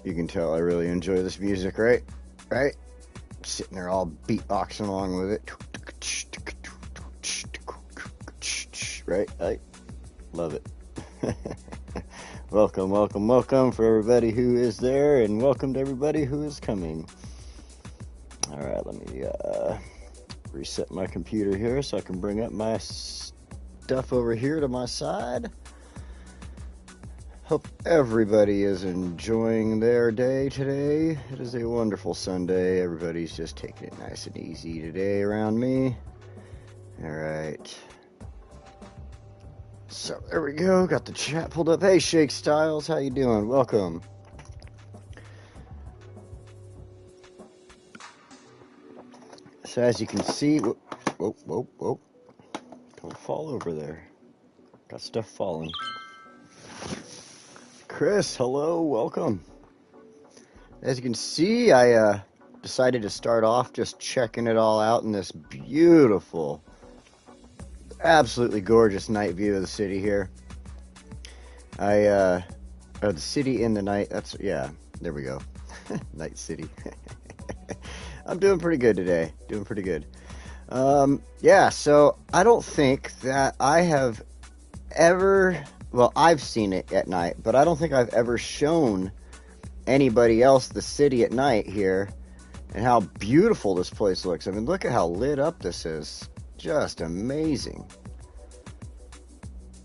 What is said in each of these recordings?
You can tell I really enjoy this music, right? Right? Sitting there all beatboxing along with it. Right? I love it. Welcome, welcome, welcome for everybody who is there, and welcome to everybody who is coming. Alright, let me reset my computer here so I can bring up my stuff over here to my side. Hope everybody is enjoying their day today. It is a wonderful Sunday. Everybody's just taking it nice and easy today around me. Alright. So, there we go. Got the chat pulled up. Hey, Shake Styles. How you doing? Welcome. So, as you can see... Whoa. Don't fall over there. Got stuff falling. Chris, hello, welcome. As you can see, I decided to start off just checking it all out in this beautiful, absolutely gorgeous night view of the city here. The city in the night, yeah, there we go. Night city. I'm doing pretty good today, Yeah, so I don't think that I have ever... Well, I've seen it at night, but I don't think I've ever shown anybody else the city at night here and how beautiful this place looks. I mean, look at how lit up this is. Just amazing.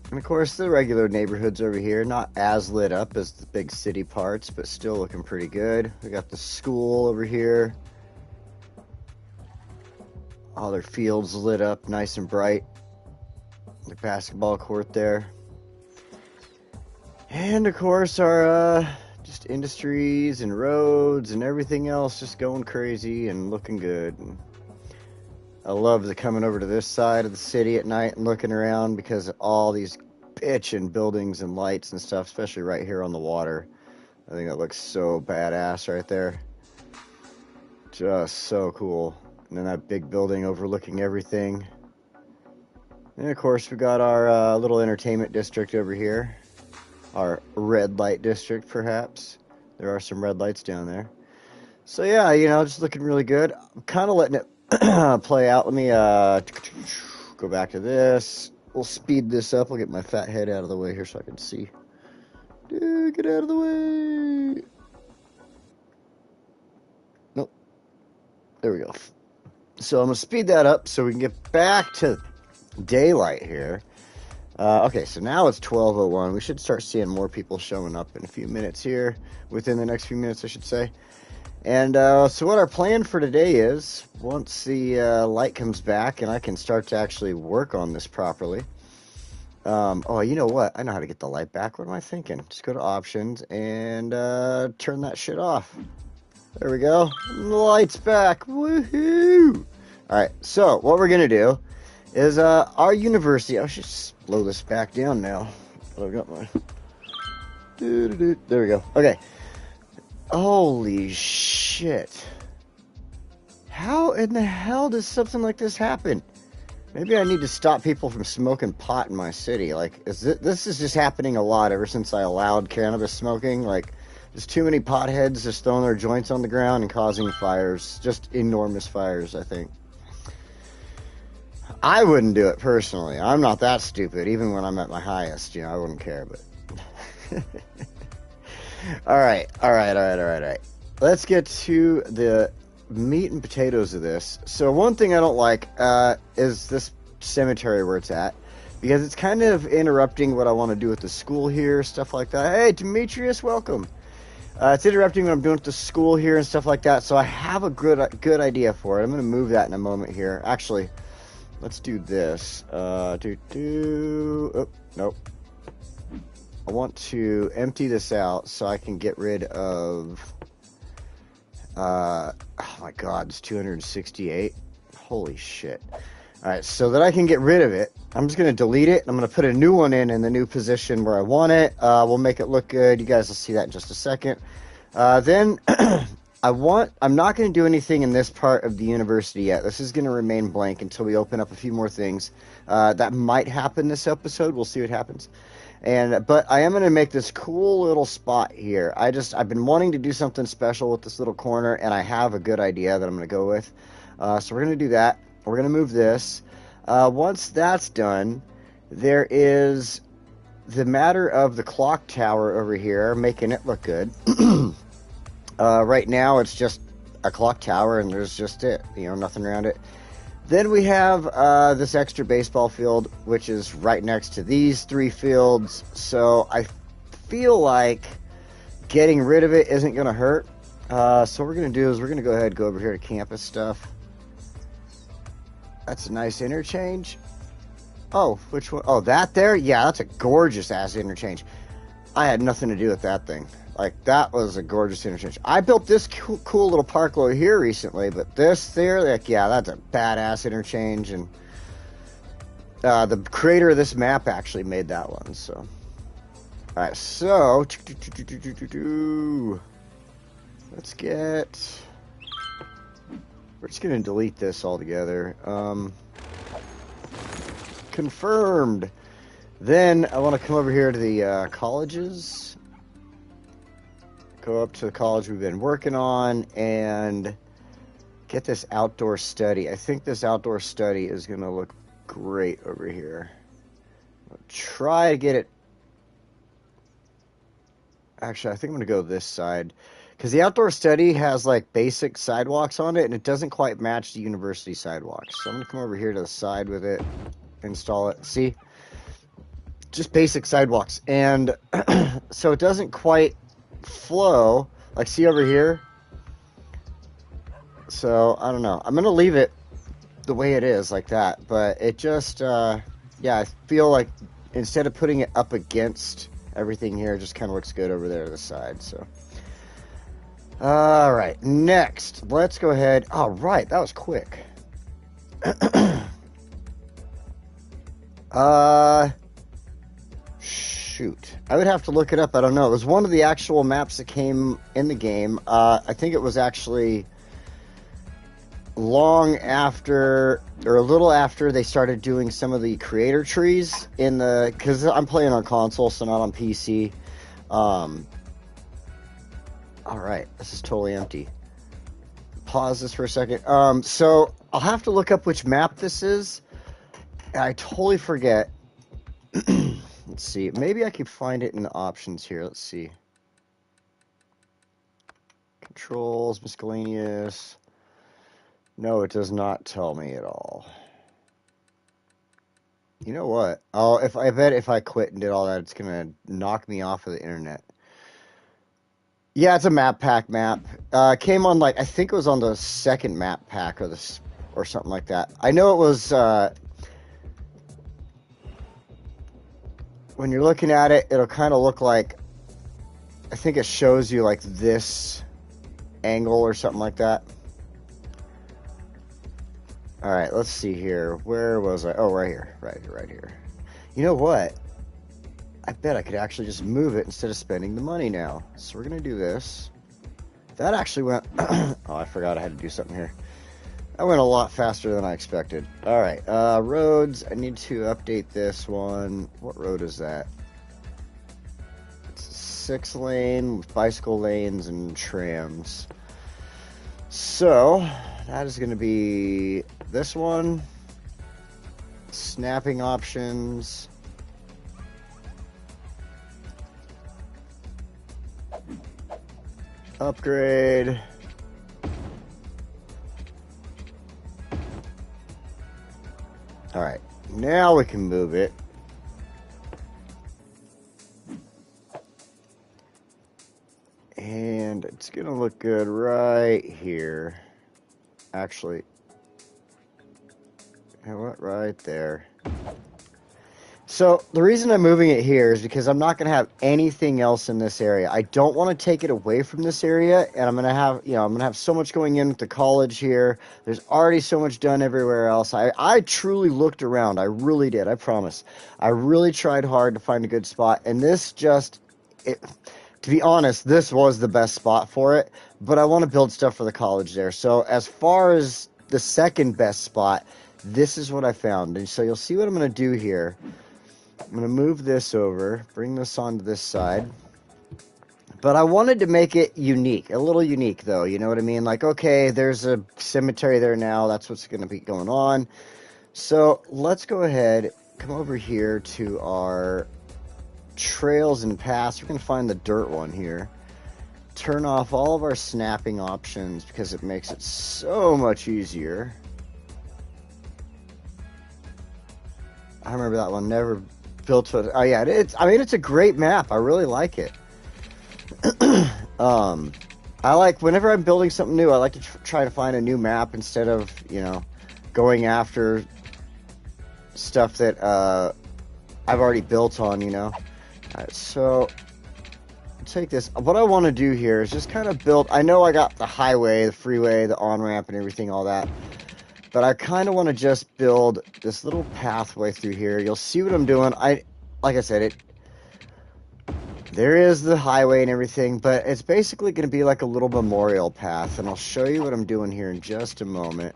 And, of course, the regular neighborhoods over here, not as lit up as the big city parts, but still looking pretty good. We got the school over here. All their fields lit up nice and bright. The basketball court there. And, of course, our just industries and roads and everything else just going crazy and looking good. And I love coming over to this side of the city at night and looking around because of all these bitchin' buildings and lights and stuff, especially right here on the water. I think that looks so badass right there. Just so cool. And then that big building overlooking everything. And, of course, we got our little entertainment district over here. Our red light district, perhaps. There are some red lights down there. So, yeah, just looking really good. I'm kind of letting it play out. Let me go back to this. We'll speed this up. I'll get my fat head out of the way here so I can see. Get out of the way. Nope. There we go. So, I'm going to speed that up so we can get back to daylight here. Okay, so now it's 12:01. We should start seeing more people showing up in a few minutes here. Within the next few minutes, I should say. And so what our plan for today is, once the light comes back and I can start to actually work on this properly. Oh, you know what? I know how to get the light back. What am I thinking? Just go to options and turn that shit off. There we go. The light's back. Woohoo! Alright, so what we're going to do is our university... I should slow this back down now. I've got my... There we go. Okay. Holy shit. How in the hell does something like this happen? Maybe I need to stop people from smoking pot in my city. Like, this is just happening a lot ever since I allowed cannabis smoking. Like, there's too many potheads just throwing their joints on the ground and causing fires. Just enormous fires, I think. I wouldn't do it personally. I'm not that stupid. Even when I'm at my highest, I wouldn't care, but... All right. Let's get to the meat and potatoes of this. So one thing I don't like is this cemetery where it's at, because it's kind of interrupting what I want to do with the school here, stuff like that. Hey, Demetrius, welcome. It's interrupting what I'm doing with the school here and stuff like that, so I have a good idea for it. I'm going to move that in a moment here. Actually... Let's do this. Oh, nope. I want to empty this out so I can get rid of... oh my god, it's 268. Holy shit. Alright, so that I can get rid of it, I'm just going to delete it. I'm going to put a new one in the new position where I want it. We'll make it look good. You guys will see that in just a second. Then... I'm not going to do anything in this part of the university yet. This is going to remain blank until we open up a few more things. That might happen this episode. We'll see what happens. But I am going to make this cool little spot here. I've been wanting to do something special with this little corner, and I have a good idea that I'm going to go with. So we're going to do that. We're going to move this. Once that's done, there is the matter of the clock tower over here, making it look good. Right now, it's just a clock tower, and there's just it. Nothing around it. Then we have this extra baseball field, which is right next to these 3 fields. So I feel like getting rid of it isn't going to hurt. So what we're going to do is we're going to go ahead and go over here to campus stuff. That's a nice interchange. Oh, which one? Oh, that there? Yeah, that's a gorgeous-ass interchange. I had nothing to do with that thing. Like, that was a gorgeous interchange. I built this cool little park over here recently, but this there, like, yeah, that's a badass interchange. And the creator of this map actually made that one, so. All right, so let's get. We're just gonna delete this altogether. Confirmed. Then I want to come over here to the colleges. Go up to the college we've been working on and get this outdoor study. I think this outdoor study is going to look great over here. I'll try to get it. Actually, I think I'm going to go this side. Because the outdoor study has like basic sidewalks on it, and it doesn't quite match the university sidewalks. So I'm going to come over here to the side with it, install it. See? Just basic sidewalks. And so it doesn't quite flow, like see over here. So I don't know, I'm gonna leave it the way it is like that, but it just yeah, I feel like instead of putting it up against everything here, it just kind of looks good over there to the side. So all right, next let's go ahead. All right, that was quick. Shoot, I would have to look it up. I don't know. It was one of the actual maps that came in the game. I think it was actually long after, or a little after they started doing some of the creator trees in the, because I'm playing on console, so not on PC. All right, this is totally empty. Pause this for a second. So I'll have to look up which map this is. I totally forget. Let's see. Maybe I could find it in the options here. Let's see. Controls, miscellaneous. No, it does not tell me at all. You know what? Oh, I bet if I quit and did all that, it's gonna knock me off of the internet. Yeah, it's a map pack map. Came on I think it was on the second map pack or something like that. I know it was. When you're looking at it, it'll kind of look like, I think it shows you like this angle or something like that. All right, let's see here. Where was I? Oh, right here. Right here. You know what? I bet I could actually just move it instead of spending the money now. So we're going to do this. That actually went... oh, I forgot I had to do something here. That went a lot faster than I expected. All right, roads. I need to update this one. What road is that? It's a 6-lane with bicycle lanes and trams. So that is going to be this one. Snapping options. Upgrade. All right, now we can move it. And it's gonna look good right here. Actually, you know what? Right there. So the reason I'm moving it here is because I'm not going to have anything else in this area. I don't want to take it away from this area, and I'm going to have, I'm going to have so much going in with the college here. There's already so much done everywhere else. I truly looked around. I really did. I promise. I really tried hard to find a good spot, and this to be honest, this was the best spot for it, but I want to build stuff for the college there. So as far as the second best spot, this is what I found. And so you'll see what I'm going to do here. I'm going to move this over, bring this onto this side. But I wanted to make it unique, a little unique though, you know what I mean? Like, okay, there's a cemetery there now, that's what's going to be going on. So let's go ahead, come over here to our trails and paths. We're going to find the dirt one here. Turn off all of our snapping options because it makes it so much easier. I remember that one, never built it. Oh yeah, it's a great map. I really like it. I like, whenever I'm building something new, I like to try to find a new map instead of, you know, going after stuff that I've already built on, you know. Alright, so take this. What I want to do here is just kind of build. I know I got the highway, the freeway, the on-ramp and everything, all that. But I kind of want to just build this little pathway through here. You'll see what I'm doing. Like I said, there is the highway and everything, but it's basically going to be like a little memorial path. And I'll show you what I'm doing here in just a moment.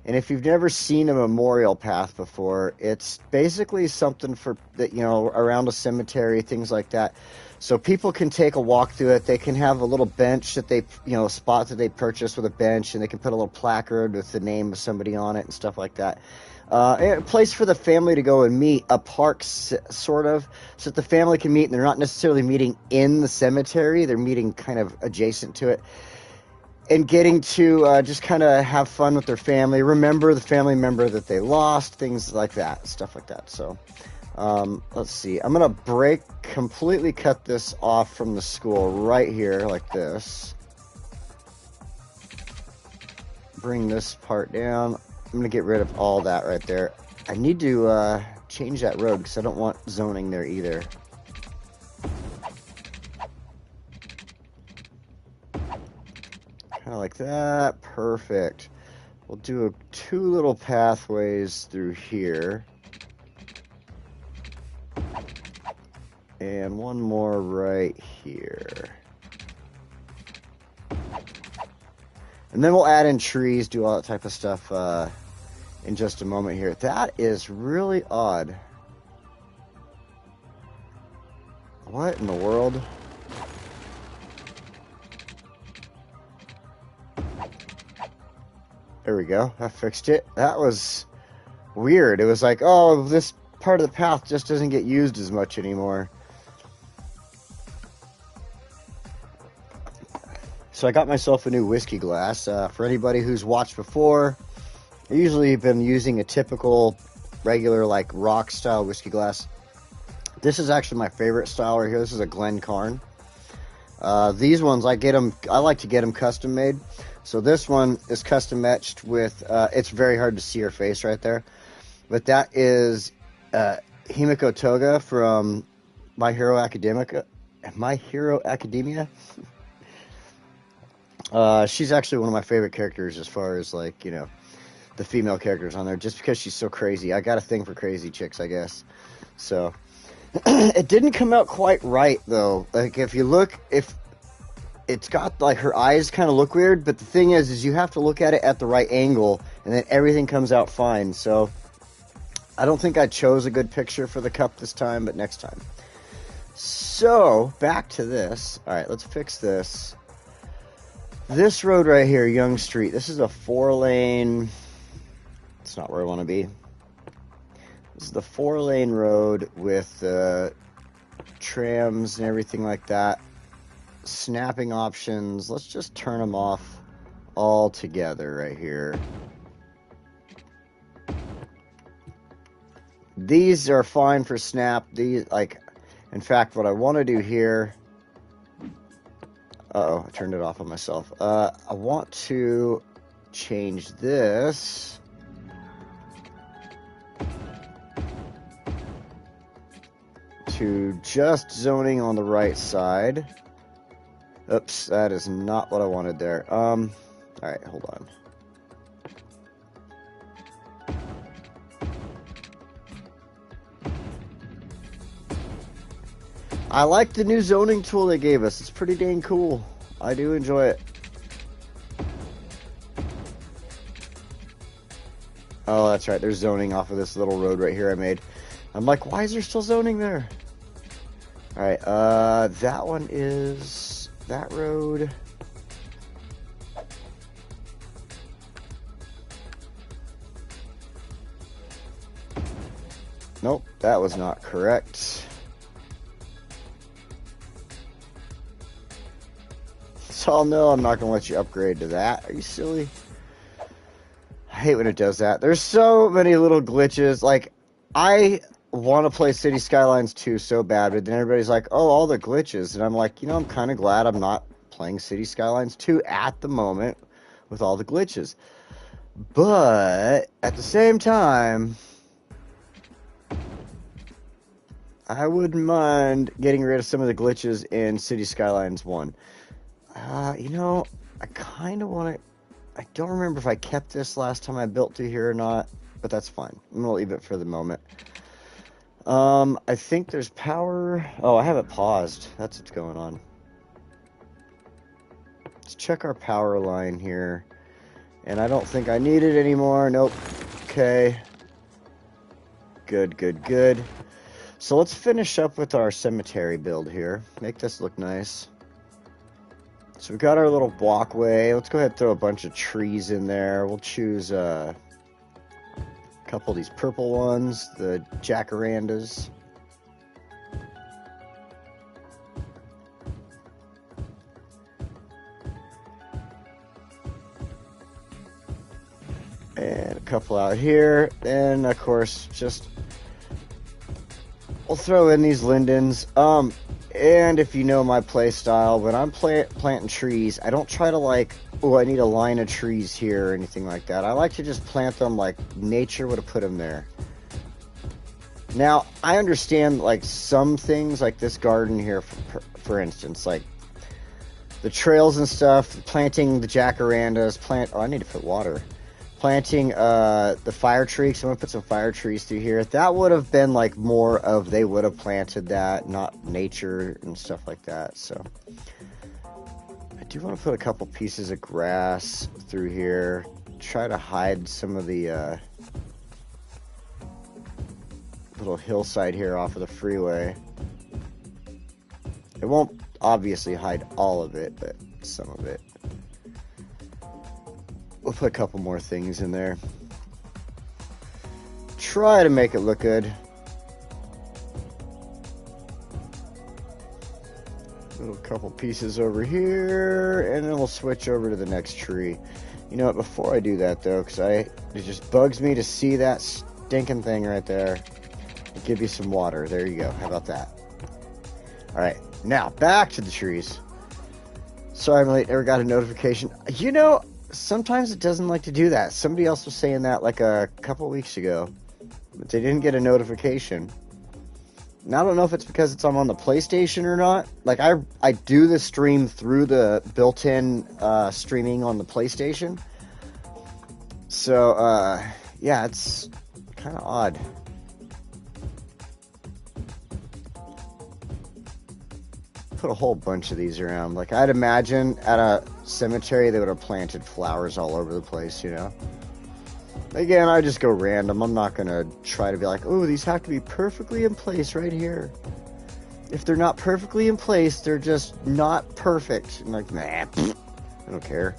And if you've never seen a memorial path before, it's basically something for that, you know, around a cemetery, things like that. So people can take a walk through it. They can have a little bench that they, you know, a spot that they purchase with a bench, and they can put a little placard with the name of somebody on it and stuff like that. A place for the family to go and meet, a park sort of, so that the family can meet, and they're not necessarily meeting in the cemetery. They're meeting kind of adjacent to it. And getting to just kind of have fun with their family, remember the family member that they lost, things like that, stuff like that. So, let's see. I'm going to completely cut this off from the school right here, like this. Bring this part down. I'm going to get rid of all that right there. I need to change that road because I don't want zoning there either. Kind of like that. Perfect. We'll do two little pathways through here. And one more right here. And then we'll add in trees, do all that type of stuff in just a moment here. That is really odd. What in the world? There we go. I fixed it. That was weird. It was like, oh, this part of the path just doesn't get used as much anymore. So I got myself a new whiskey glass. For anybody who's watched before, I usually have been using a typical, regular, like rock style whiskey glass. This is actually my favorite style right here. This is a Glencairn. These ones, I like to get them custom made. So this one is custom etched with, it's very hard to see her face right there. But that is Himiko Toga from My Hero Academia. She's actually one of my favorite characters as far as, like, you know, the female characters on there, just because she's so crazy. I got a thing for crazy chicks, I guess. So, it didn't come out quite right, though. Like, if you look, it's got, like, her eyes kind of look weird, but the thing is you have to look at it at the right angle, and then everything comes out fine. So, I don't think I chose a good picture for the cup this time, but next time. So, back to this. Alright, let's fix this. This road right here, Young Street, this is a 4-lane... It's not where I want to be. This is the 4-lane road with trams and everything like that. Snapping options, let's just turn them off all together right here. These are fine for snap. These, like, in fact, what I want to do here... Uh-oh, I turned it off on myself. I want to change this to just zoning on the right side. Oops, that is not what I wanted there. Alright, hold on. I like the new zoning tool they gave us. It's pretty dang cool. I do enjoy it. Oh, that's right. There's zoning off of this little road right here I made. I'm like, why is there still zoning there? Alright, that one is that road. Nope, that was not correct. So no, I'm not going to let you upgrade to that. Are you silly? I hate when it does that. There's so many little glitches. Like, I want to play City Skylines 2 so bad, but then everybody's like, oh, all the glitches. And I'm like, you know, I'm kind of glad I'm not playing City Skylines 2 at the moment with all the glitches. But at the same time, I wouldn't mind getting rid of some of the glitches in City Skylines 1. You know, I kind of want to... I don't remember if I kept this last time I built through here or not, but that's fine. I'm going to leave it for the moment. I think there's power... Oh, I have it paused. That's what's going on. Let's check our power line here. And I don't think I need it anymore. Nope. Okay. Good, good, good. So let's finish up with our cemetery build here. Make this look nice. So we've got our little walkway. Let's go ahead and throw a bunch of trees in there. We'll choose a couple of these purple ones, the jacarandas. And a couple out here. Then, of course, just... we'll throw in these lindens. And if you know my play style, when I'm planting trees, I don't try to like, oh, I need a line of trees here or anything like that. I like to just plant them like nature would have put them there. Now, I understand like some things like this garden here, for instance, like the trails and stuff, planting the jacarandas, oh, I need to put water. Planting the fire tree, so I'm going to put some fire trees through here. That would have been like more of, they would have planted that, not nature and stuff like that. So I do want to put a couple pieces of grass through here. Try to hide some of the little hillside here off of the freeway. It won't obviously hide all of it, but some of it. We'll put a couple more things in there. Try to make it look good. Little couple pieces over here, and then we'll switch over to the next tree. You know what, before I do that though, because it just bugs me to see that stinking thing right there. I'll give you some water. There you go. How about that? Alright, now back to the trees. Sorry I'm late, never got a notification. You know, sometimes it doesn't like to do that. Somebody else was saying that like a couple weeks ago, but they didn't get a notification. Now I don't know if it's because I'm on the PlayStation or not. Like I do the stream through the built-in streaming on the PlayStation. So yeah, it's kind of odd. Put a whole bunch of these around. Like I'd imagine at a cemetery they would have planted flowers all over the place, you know. Again, I just go random. I'm not gonna try to be like, oh, these have to be perfectly in place right here. If they're not perfectly in place, they're just not perfect. I'm like, nah, I don't care.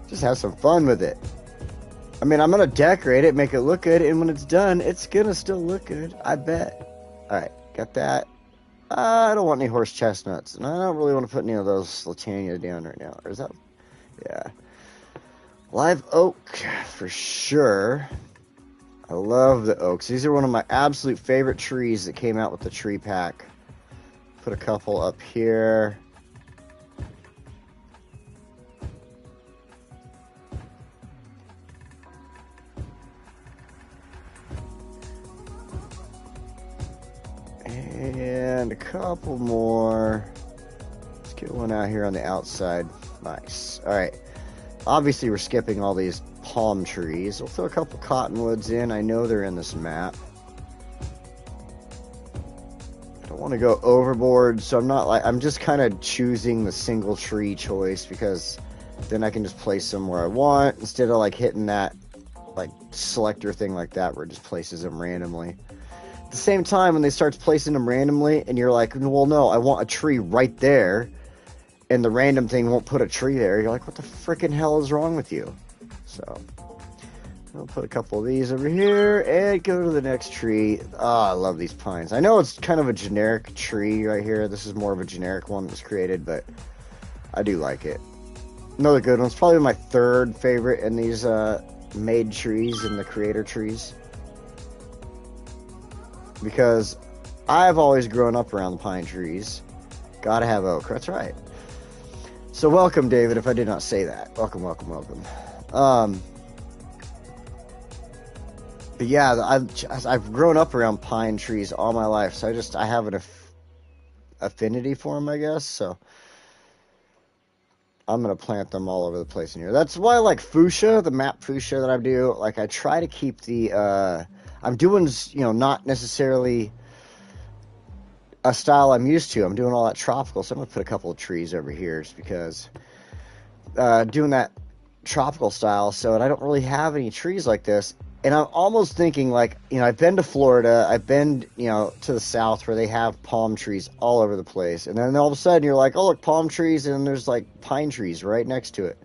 Just have some fun with it. I mean, I'm gonna decorate it, make it look good, and when it's done, it's gonna still look good, I bet. Alright, got that. I don't want any horse chestnuts, and I don't really want to put any of those Latania down right now. Or is that... yeah. Live oak, for sure. I love the oaks. These are one of my absolute favorite trees that came out with the tree pack. Put a couple up here. And a couple more. Let's get one out here on the outside. Nice. Alright. Obviously, we're skipping all these palm trees. We'll throw a couple cottonwoods in. I know they're in this map. I don't want to go overboard, so I'm just kind of choosing the single tree choice because then I can just place them where I want instead of like hitting that like selector thing like that where it just places them randomly. At the same time, when they start placing them randomly, and you're like, well, no, I want a tree right there, and the random thing won't put a tree there, you're like, what the freaking hell is wrong with you? So, I'll put a couple of these over here, and go to the next tree. I love these pines. I know it's kind of a generic tree right here. This is more of a generic one that was created, but I do like it. Another good one. It's probably my third favorite in these made trees and the creator trees. Because I've always grown up around the pine trees. Gotta have oak. That's right. So welcome, David, if I did not say that. Welcome, welcome, welcome. But yeah, I've grown up around pine trees all my life, so I have an affinity for them, I guess. So I'm gonna plant them all over the place in here. That's why I like fuchsia, the map fuchsia that I do. Like I try to keep the I'm doing, not necessarily a style I'm used to. I'm doing all that tropical, so I'm gonna put a couple of trees over here just because doing that tropical style. So, and I don't really have any trees like this. And I'm almost thinking like, I've been to Florida, I've been, to the south where they have palm trees all over the place. And then all of a sudden you're like, oh, look, palm trees, and there's like pine trees right next to it.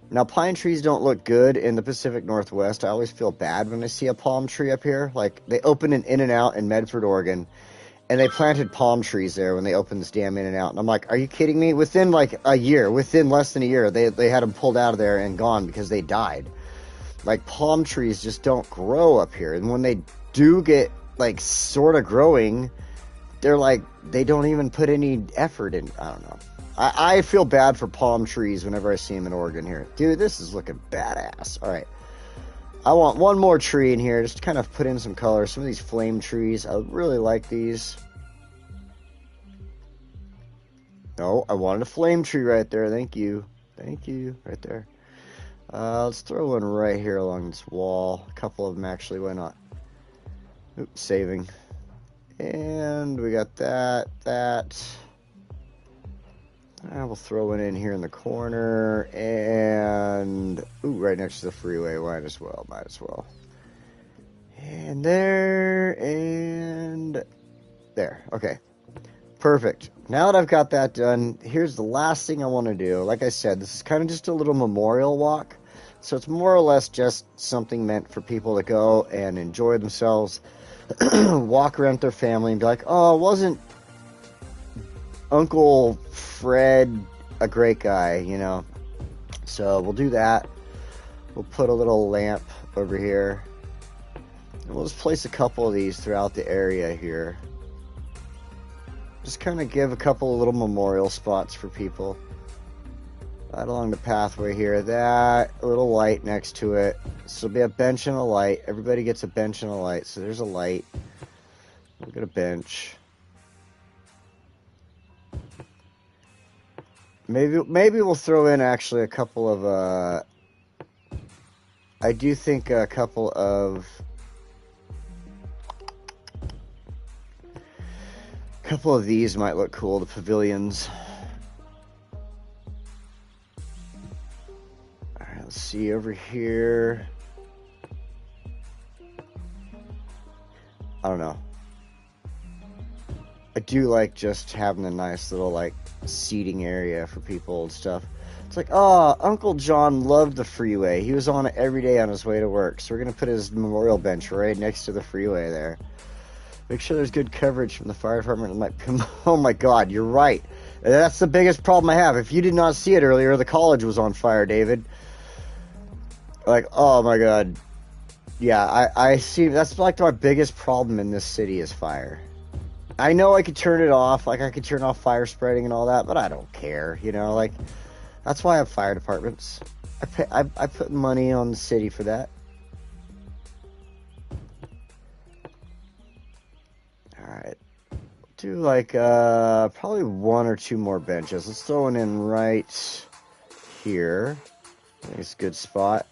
Now, pine trees don't look good in the Pacific Northwest. I always feel bad when I see a palm tree up here. Like, they opened an In-N-Out in Medford, Oregon, and they planted palm trees there when they opened this damn In-N-Out. And I'm like, are you kidding me? Within like a year, within less than a year, they had them pulled out of there and gone because they died. Like, palm trees just don't grow up here. And when they do get, like, sort of growing, they're like, they don't even put any effort in. I don't know. I feel bad for palm trees whenever I see them in Oregon here. Dude, this is looking badass. All right. I want one more tree in here, just to kind of put in some color. Some of these flame trees, I really like these. No, I wanted a flame tree right there. Thank you. Thank you. Right there. Let's throw one right here along this wall. A couple of them, actually. Why not? Oops, saving. And we got that. We'll throw one in here in the corner. And, right next to the freeway. Might as well. And there. And there. Okay. Perfect. Now that I've got that done, here's the last thing I want to do. Like I said, this is kind of just a little memorial walk. So it's more or less just something meant for people to go and enjoy themselves, walk around with their family and be like, oh, wasn't Uncle Fred a great guy, So we'll do that. We'll put a little lamp over here. And we'll just place a couple of these throughout the area here. Just kind of give a couple of little memorial spots for people. Right along the pathway here. That little light next to it. So there'll be a bench and a light. Everybody gets a bench and a light. So there's a light. We'll get a bench. Maybe we'll throw in actually a couple of I do think a couple of these might look cool, the pavilions. Alright, let's see over here. I don't know. I do like just having a nice little like seating area for people and stuff. It's like, oh, Uncle John loved the freeway. He was on it every day on his way to work. So we're going to put his memorial bench right next to the freeway there. Make sure there's good coverage from the fire department. Oh my God, you're right. That's the biggest problem I have. If you did not see it earlier, the college was on fire, David. Like, oh my God. Yeah, I see. That's like my biggest problem in this city is fire. I know I could turn it off. Like, I could turn off fire spreading and all that, but I don't care, Like, that's why I have fire departments. I put money on the city for that. Alright. Do like probably one or two more benches. Let's throw one in right here. I think it's a good spot.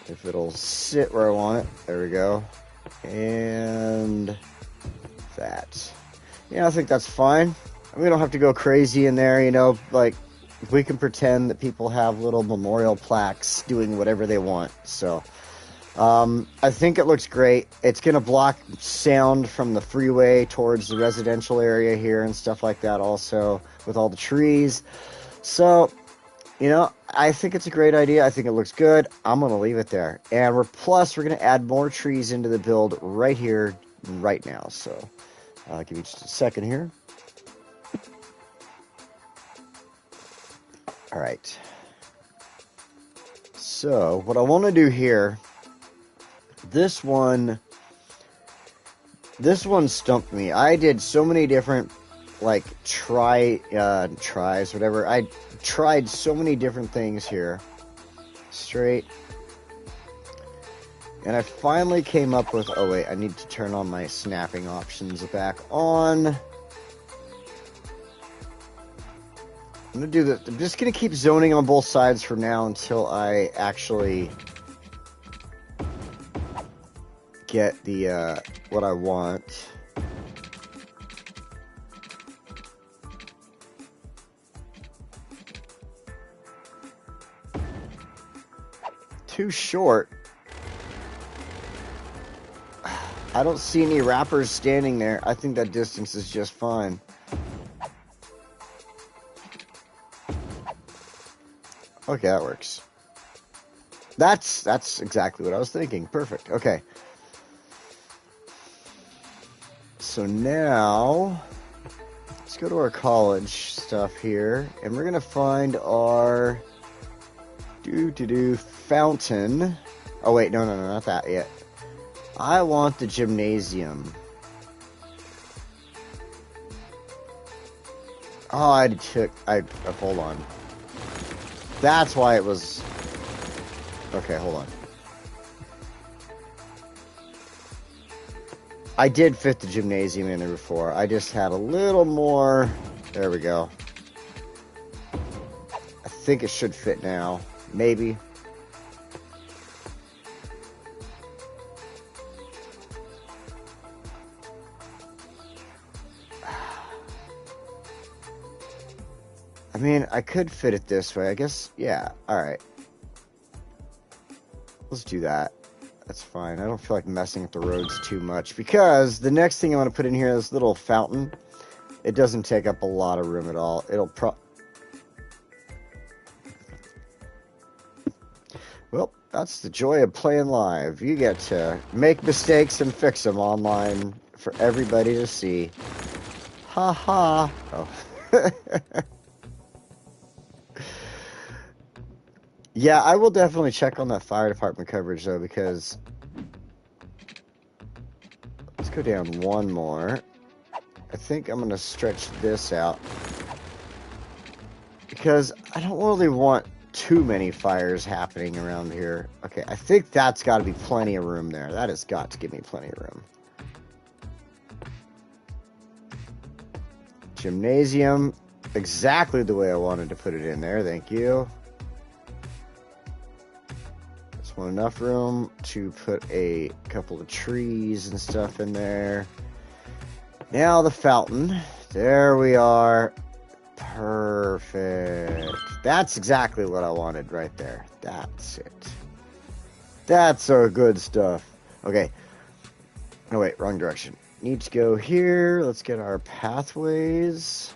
If it'll sit where I want it. There we go. And that. I think that's fine. We don't have to go crazy in there, like we can pretend that people have little memorial plaques doing whatever they want. So I think it looks great. It's going to block sound from the freeway towards the residential area here and stuff like that also with all the trees. So, you know, I think it's a great idea. I think it looks good. I'm going to leave it there. And we're going to add more trees into the build right here, right now. So give me just a second here. All right. So what I want to do here, this one stumped me. I did so many different like tries, whatever. I tried so many different things here. Straight. And I finally came up with, oh wait, I need to turn on my snapping options back on. I'm going to do this. I'm just going to keep zoning on both sides for now until I actually get the, what I want. Too short. I don't see any wrappers standing there. I think that distance is just fine. Okay, that works. That's exactly what I was thinking. Perfect. Okay. So now, let's go to our college stuff here, and we're going to find our fountain. Oh, wait, no, not that yet. I want the gymnasium. Oh, hold on. That's why it was... Okay, hold on. I did fit the gymnasium in there before. I just had a little more... There we go. I think it should fit now. Maybe. I mean, I could fit it this way. I guess, yeah. Alright. Let's do that. That's fine. I don't feel like messing with the roads too much, because the next thing I want to put in here is this little fountain. It doesn't take up a lot of room at all. Well, that's the joy of playing live. You get to make mistakes and fix them online for everybody to see. Ha ha. Oh. Yeah, I will definitely check on that fire department coverage, though, because... Let's go down one more. I think I'm going to stretch this out, because I don't really want too many fires happening around here. Okay, I think that's got to be plenty of room there. That has got to give me plenty of room. Gymnasium, exactly the way I wanted to put it in there. Thank you. Just want enough room to put a couple of trees and stuff in there. Now the fountain. There we are. Perfect. That's exactly what I wanted right there. That's it. That's our good stuff. Okay. Oh, wait. Wrong direction. Need to go here. Let's get our pathways.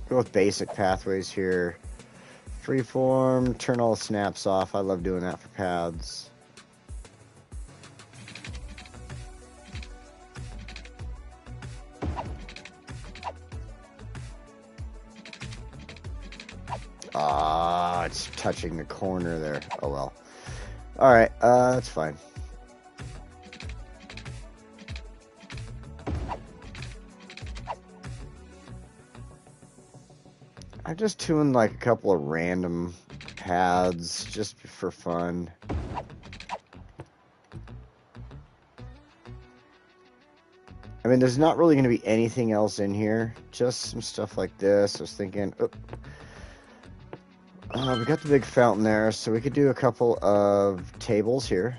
Go with basic pathways here. Freeform. Turn all the snaps off. I love doing that for paths. Ah, it's touching the corner there. Oh well. Alright, that's fine. I'm just doing like a couple of random paths just for fun. I mean, there's not really going to be anything else in here. Just some stuff like this. I was thinking... we got the big fountain there, so we could do a couple of tables here.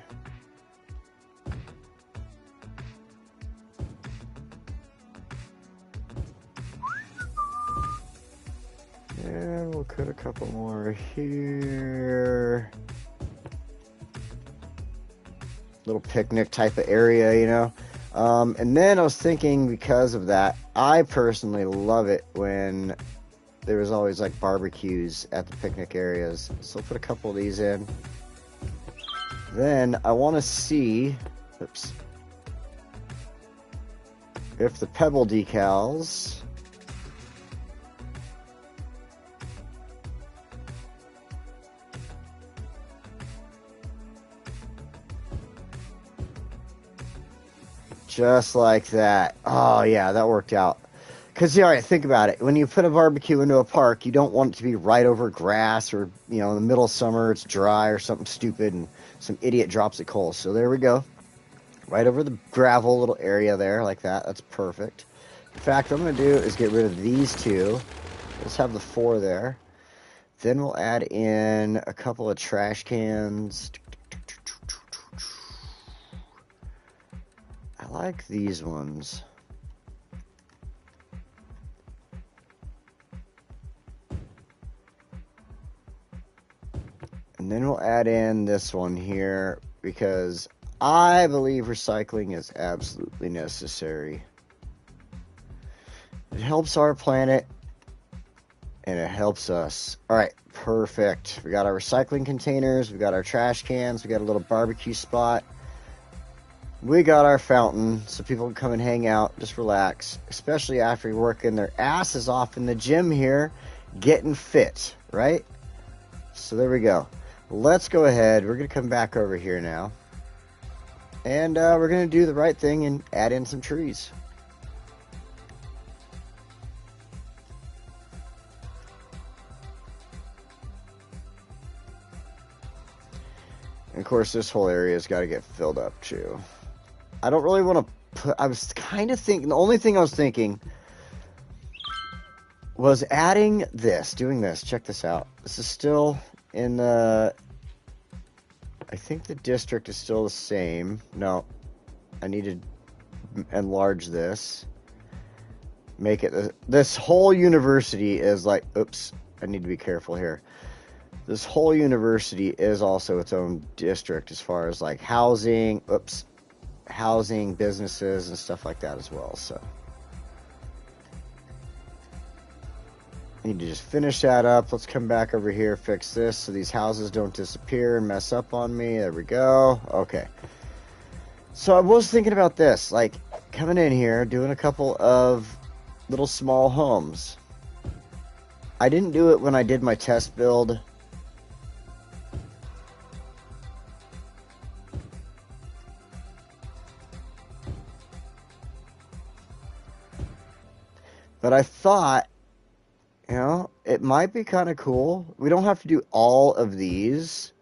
we'll put a couple more here. Little picnic type of area, you know. And then I was thinking, because of that, I personally love it when there was always like barbecues at the picnic areas. So I'll put a couple of these in. Then I want to see, oops, if the pebble decals just like that. Oh yeah, that worked out. Because, yeah, all right, think about it. When you put a barbecue into a park, you don't want it to be right over grass, or, you know, in the middle of summer it's dry or something stupid and some idiot drops it coals. So there we go. Right over the gravel little area there, like that. That's perfect. In fact, what I'm going to do is get rid of these two. Let's have the 4 there. Then we'll add in a couple of trash cans. I like these ones. And then we'll add in this one here, because I believe recycling is absolutely necessary. It helps our planet, and it helps us. All right, perfect. We got our recycling containers, we got our trash cans, we got a little barbecue spot. We got our fountain, so people can come and hang out, just relax, especially after working their asses off in the gym here, getting fit, right? So there we go. Let's go ahead. We're going to come back over here now. And we're going to do the right thing and add in some trees. And of course, this whole area's got to get filled up too. I don't really want to put... I was kind of thinking... The only thing I was thinking was adding this. Doing this. Check this out. This is still in the... I think the district is still the same. No. I need to enlarge this. Make it... This whole university is like... Oops. I need to be careful here. This whole university is also its own district as far as like housing... Oops. Housing, businesses, and stuff like that as well. So... I need to just finish that up. Let's come back over here, fix this so these houses don't disappear and mess up on me. There we go. Okay. So I was thinking about this, like coming in here, doing a couple of little small homes. I didn't do it when I did my test build. But I thought, you know, it might be kind of cool. We don't have to do all of these.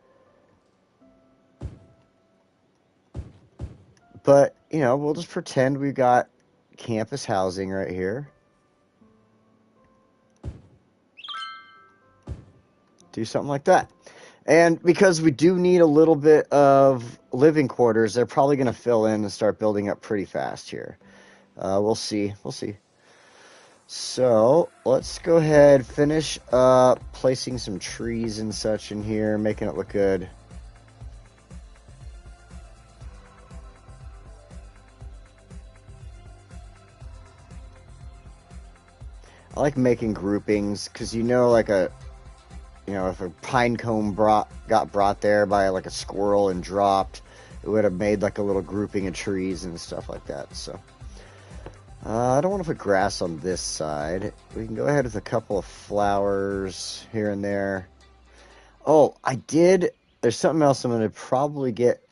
But, you know, we'll just pretend we got campus housing right here. Do something like that. And because we do need a little bit of living quarters, they're probably going to fill in and start building up pretty fast here. We'll see. We'll see. So, let's go ahead, finish up placing some trees and such in here, making it look good. I like making groupings, because you know, like if a pine cone got brought there by like a squirrel and dropped, it would have made like a little grouping of trees and stuff like that, so... I don't want to put grass on this side. We can go ahead with a couple of flowers here and there. Oh, there's something else I'm going to probably get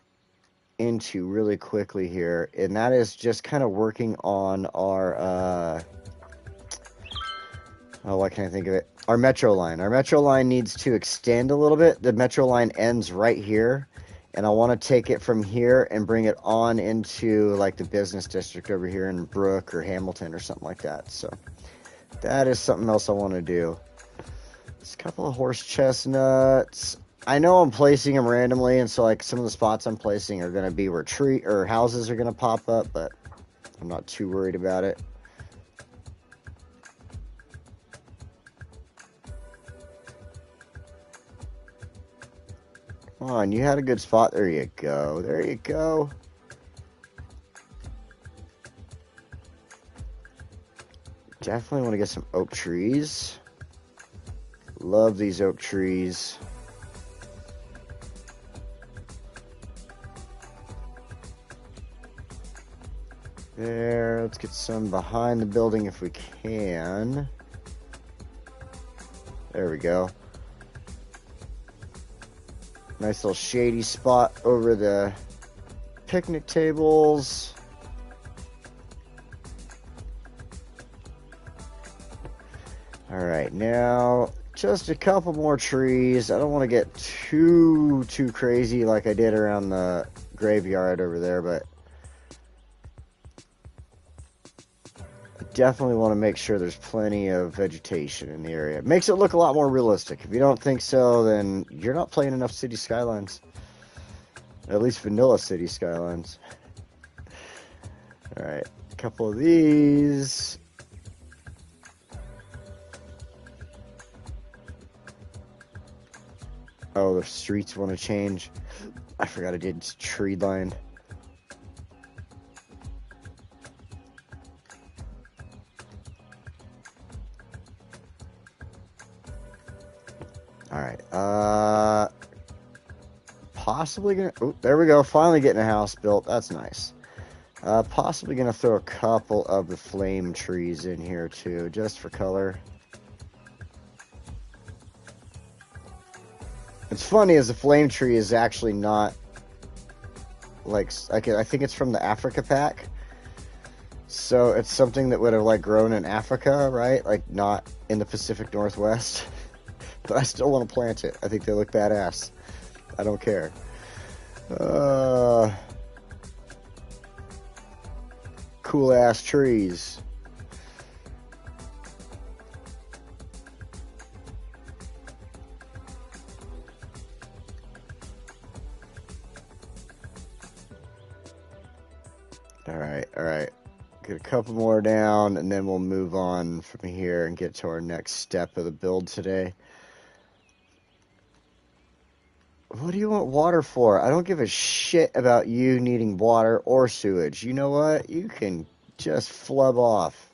into really quickly here, and that is just kind of working on our, why can't I think of it? Our metro line. Our metro line needs to extend a little bit. The metro line ends right here. And I want to take it from here and bring it on into like the business district over here in Brook or Hamilton or something like that. So that is something else I want to do. Just a couple of horse chestnuts. I know I'm placing them randomly, and so like some of the spots I'm placing are going to be where houses are going to pop up, but I'm not too worried about it. on, you had a good spot. There you go. There you go. Definitely want to get some oak trees. Love these oak trees. There, let's get some behind the building if we can. There we go. Nice little shady spot over the picnic tables. Alright, now just a couple more trees. I don't want to get too crazy like I did around the graveyard over there, but I definitely want to make sure there's plenty of vegetation in the area. It makes it look a lot more realistic. If you don't think so, then you're not playing enough City Skylines. At least vanilla City Skylines. Alright, a couple of these. Oh, the streets want to change. I forgot I did tree line. Alright, possibly gonna, oh, there we go, finally getting a house built, that's nice. Possibly gonna throw a couple of the flame trees in here too, just for color. It's funny as the flame tree is actually not, like, I think it's from the Africa pack. So it's something that would have, like, grown in Africa, right? Like, not in the Pacific Northwest. But I still want to plant it. I think they look badass. I don't care. Cool ass trees. Alright. Get a couple more down, and then we'll move on from here and get to our next step of the build today. What do you want water for? I don't give a shit about you needing water or sewage. You know what? You can just flub off.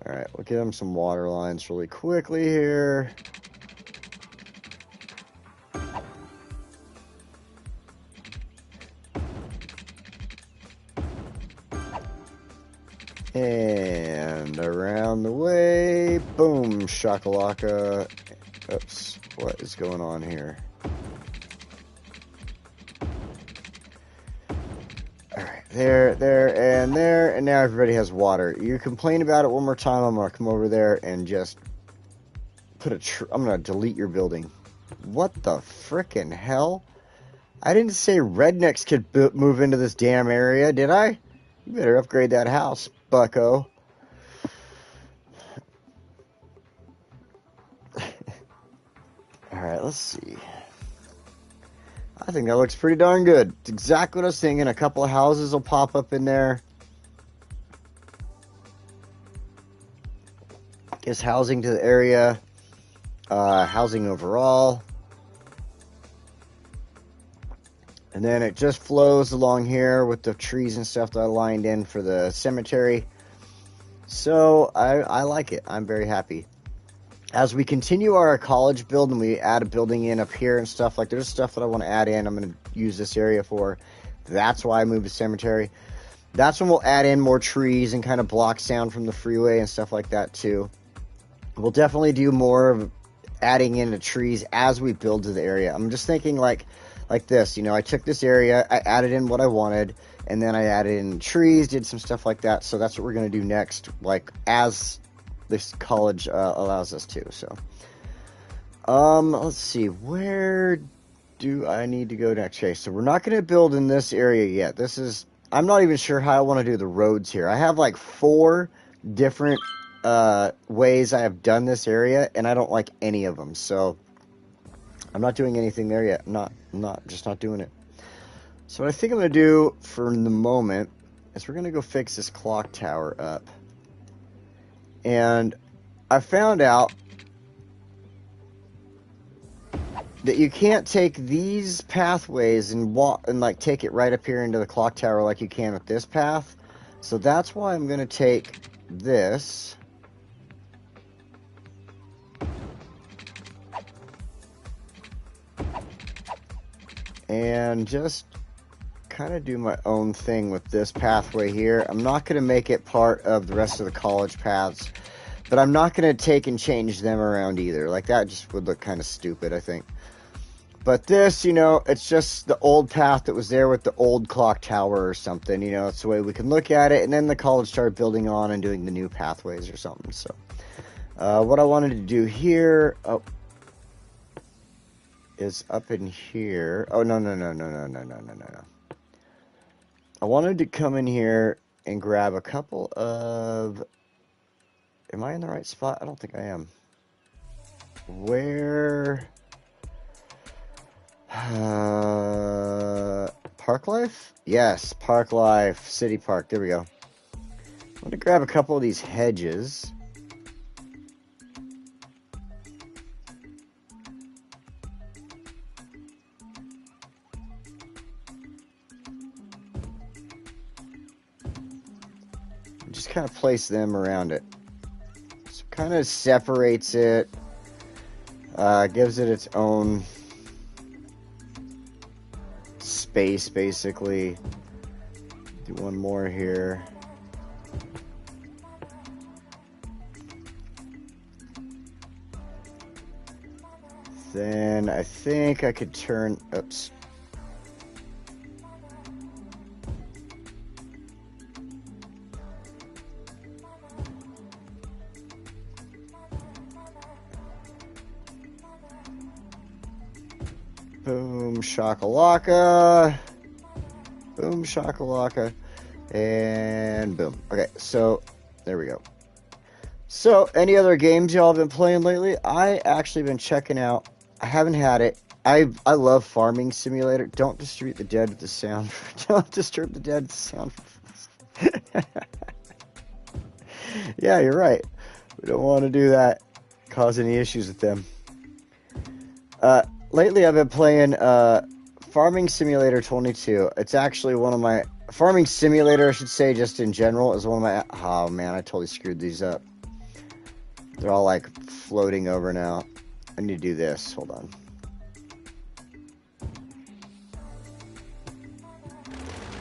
Alright, we'll give them some water lines really quickly here. And around the way, boom, shakalaka. Oops, what is going on here? Alright, there, and now everybody has water. You complain about it one more time, I'm gonna come over there and just put I'm gonna delete your building. What the frickin' hell? I didn't say rednecks could move into this damn area, did I? You better upgrade that house, bucko. Alright, let's see. I think that looks pretty darn good. It's exactly what I was thinking. A couple of houses will pop up in there. Gives housing to the area. Housing overall. And then it just flows along here with the trees and stuff that I lined in for the cemetery. So I like it. I'm very happy. As we continue our college build and we add a building in up here and stuff, like there's stuff that I want to add in, I'm going to use this area for. That's why I moved the cemetery. That's when we'll add in more trees and kind of block sound from the freeway and stuff like that too. We'll definitely do more of adding in the trees as we build to the area. I'm just thinking like this, you know, I took this area, I added in what I wanted, and then I added in trees, did some stuff like that. So that's what we're going to do next, like as this college allows us to. So let's see, where do I need to go next? Okay, so we're not going to build in this area yet. I'm not even sure how I want to do the roads here. I have like 4 different ways I have done this area, and I don't like any of them. So I'm not doing anything there yet. Just not doing it. So what I think I'm going to do for the moment is we're going to go fix this clock tower up. And I found out that you can't take these pathways and walk and like take it right up here into the clock tower like you can with this path. So that's why I'm gonna take this. And just kind of do my own thing with this pathway here. I'm not going to make it part of the rest of the college paths, but I'm not going to take and change them around either. Like, that just would look kind of stupid, I think. But this, you know, it's just the old path that was there with the old clock tower or something. You know, it's the way we can look at it. And then the college started building on and doing the new pathways or something. So, what I wanted to do here... is up in here. Oh, no. I wanted to come in here and grab a couple of... Am I in the right spot? I don't think I am. Where... Park Life? Yes, Park Life, City Park. There we go. I'm going to grab a couple of these hedges. Just kind of place them around it. So kind of separates it, gives it its own space, basically. Do one more here. Then I think I could turn... Oops. Boom, shakalaka. Boom, shakalaka. And boom. Okay, so there we go. So, any other games y'all have been playing lately? I actually been checking out. I haven't had it. I love Farming Simulator. Don't disturb the dead with the sound. Don't disturb the dead with the sound. Yeah, you're right. We don't want to do that. Cause any issues with them. Lately, I've been playing Farming Simulator 22. It's actually one of my... Farming Simulator, I should say, just in general, is one of my... Oh, man, I totally screwed these up. They're all, like, floating over now. I need to do this. Hold on.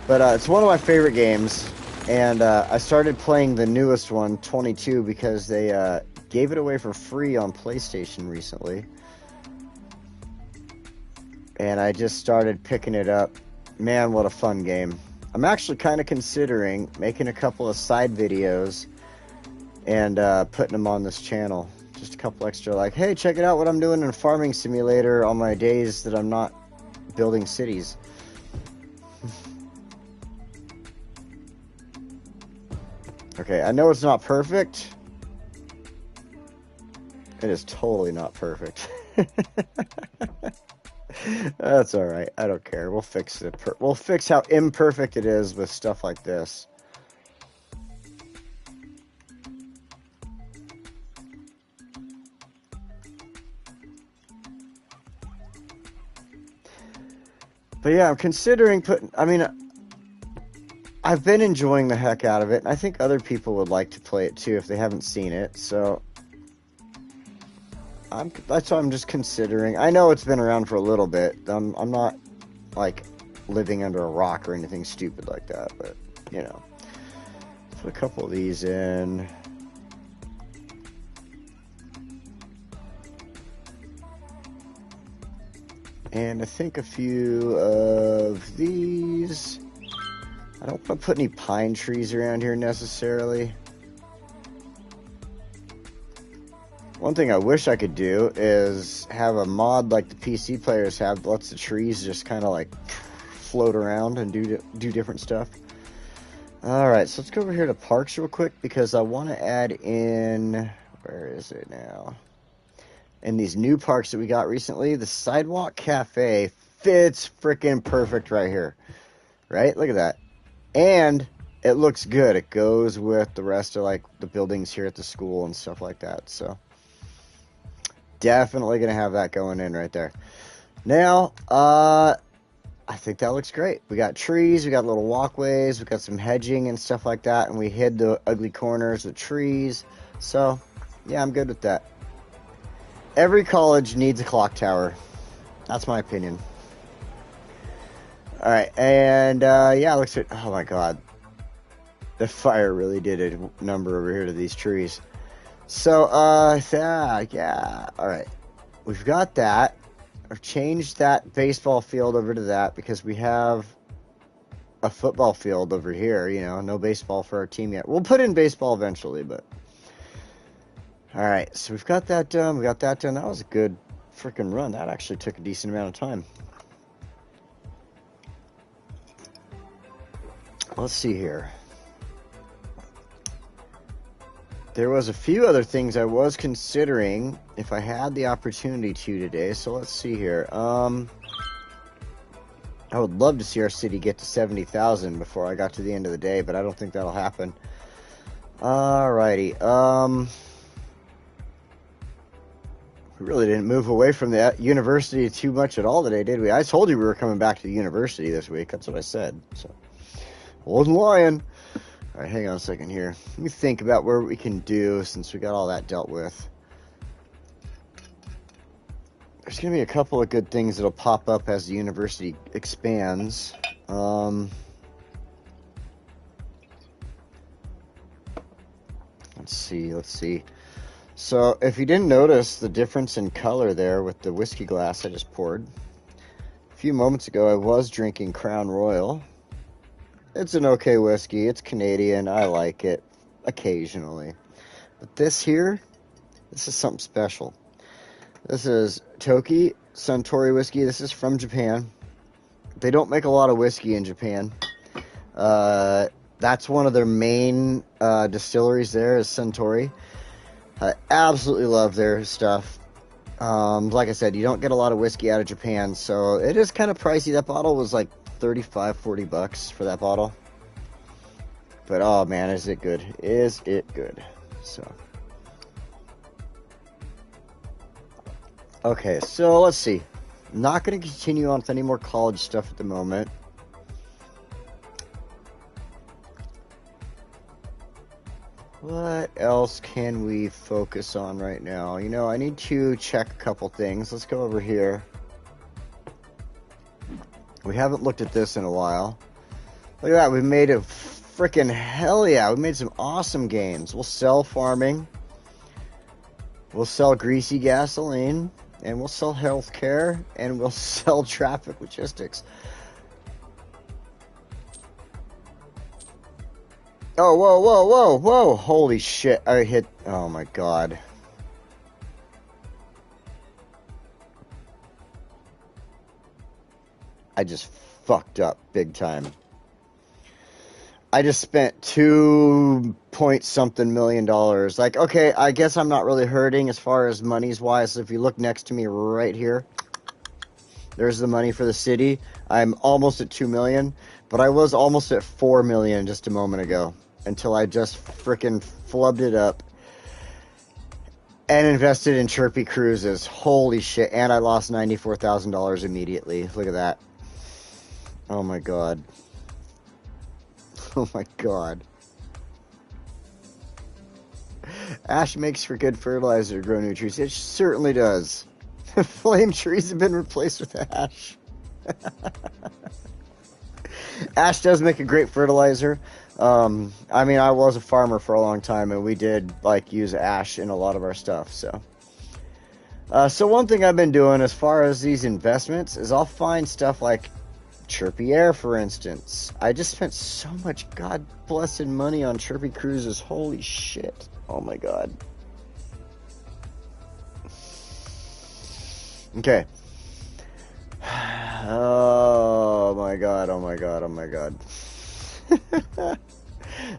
But it's one of my favorite games. And I started playing the newest one, 22, because they gave it away for free on PlayStation recently. And I just started picking it up. Man, what a fun game. I'm actually kind of considering making a couple of side videos and putting them on this channel. Just a couple extra, like, hey, check it out what I'm doing in a Farming Simulator on my days that I'm not building cities. Okay, I know it's not perfect. It is totally not perfect. That's all right. I don't care. We'll fix it. We'll fix how imperfect it is with stuff like this. But yeah, I'm considering putting... I mean, I've been enjoying the heck out of it. And I think other people would like to play it too if they haven't seen it. So... that's what I'm just considering. I know it's been around for a little bit. I'm not, like, living under a rock or anything stupid like that, but, you know. Put a couple of these in. And I think a few of these. I don't want to put any pine trees around here necessarily. One thing I wish I could do is have a mod like the PC players have that lets the trees just kind of like float around and do different stuff. Alright, so let's go over here to parks real quick because I want to add in... Where is it now? In these new parks that we got recently, the Sidewalk Cafe fits freaking perfect right here. Right? Look at that. And it looks good. It goes with the rest of like the buildings here at the school and stuff like that, so... Definitely going to have that going in right there. Now, I think that looks great. We got trees, we got little walkways, we got some hedging and stuff like that, and we hid the ugly corners with trees. So, yeah, I'm good with that. Every college needs a clock tower. That's my opinion. All right, and yeah, it looks like, oh my god, the fire really did a number over here to these trees. So, yeah, all right, we've got that. I've changed that baseball field over to that because we have a football field over here. You know, no baseball for our team yet. We'll put in baseball eventually, but all right. So we've got that done. We got that done. That was a good freaking run. That actually took a decent amount of time. Let's see here. There was a few other things I was considering if I had the opportunity to today. So let's see here. I would love to see our city get to 70,000 before I got to the end of the day, but I don't think that'll happen. Alrighty. We really didn't move away from the university too much at all today, did we? I told you we were coming back to the university this week. That's what I said. So I wasn't lying. All right, hang on a second here. Let me think about where we can do since we got all that dealt with. There's going to be a couple of good things that'll pop up as the university expands. Let's see. So, if you didn't notice the difference in color there with the whiskey glass I just poured, a few moments ago I was drinking Crown Royal. It's an okay whiskey. It's Canadian. I like it occasionally. But this here, this is something special. This is Toki Suntory whiskey. This is from Japan. They don't make a lot of whiskey in Japan. That's one of their main distilleries there is Suntory. I absolutely love their stuff. Like I said, you don't get a lot of whiskey out of Japan, so it is kind of pricey. That bottle was like $35-40 for that bottle. But oh man, is it good? Is it good? So okay, so let's see. I'm not going to continue on with any more college stuff at the moment. What else can we focus on right now? You know, I need to check a couple things. Let's go over here. We haven't looked at this in a while. Look at that. We made a freaking hell yeah. We made some awesome games. We'll sell farming. We'll sell greasy gasoline. And we'll sell healthcare. And we'll sell traffic logistics. Oh, whoa. Holy shit. I hit... Oh, my God. I just fucked up big time. I just spent $2-point-something million. Like, okay, I guess I'm not really hurting as far as monies-wise. If you look next to me right here, there's the money for the city. I'm almost at $2 million, but I was almost at $4 million just a moment ago until I just freaking flubbed it up and invested in Chirpy Cruises. Holy shit, and I lost $94,000 immediately. Look at that. Oh my god. Oh my god. Ash makes for good fertilizer to grow new trees. It certainly does. Flame trees have been replaced with ash. Ash does make a great fertilizer. I mean, I was a farmer for a long time, and we did like use ash in a lot of our stuff. So one thing I've been doing as far as these investments is I'll find stuff like Chirpy Air, for instance. I just spent so much god-blessed money on Chirpy Cruises. Holy shit. Oh my god. Okay. Oh my god.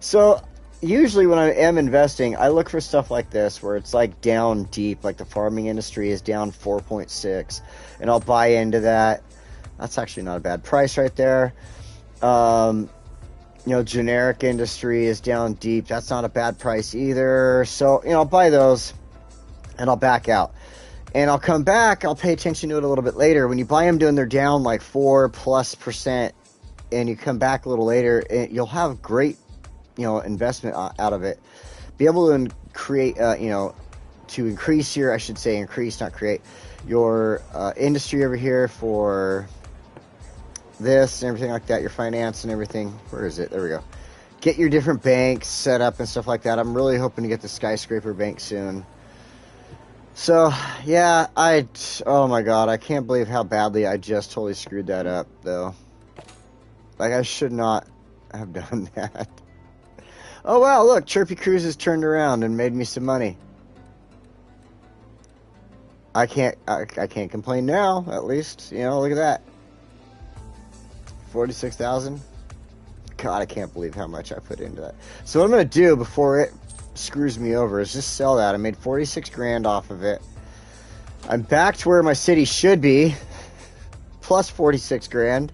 So, usually when I am investing, I look for stuff like this, where it's like down deep, like the farming industry is down 4.6, and I'll buy into that. That's actually not a bad price right there. You know, generic industry is down deep. That's not a bad price either. So, you know, I'll buy those and I'll back out. And I'll come back, I'll pay attention to it a little bit later. When you buy them doing, they're down like 4+%, and you come back a little later, you'll have great, investment out of it. Be able to create, to increase your, I should say increase, not create, your industry over here for this and everything like that, your finance and everything. Where is it? There we go. Get your different banks set up and stuff like that. I'm really hoping to get the skyscraper bank soon. So, yeah, oh my god, I can't believe how badly I just totally screwed that up, though. Like, I should not have done that. Oh wow, look, Chirpy Cruises turned around and made me some money. I can't complain now, at least. Look at that. 46,000. God, I can't believe how much I put into that. So what I'm going to do before it screws me over is just sell that. I made 46 grand off of it. I'm back to where my city should be. Plus 46 grand.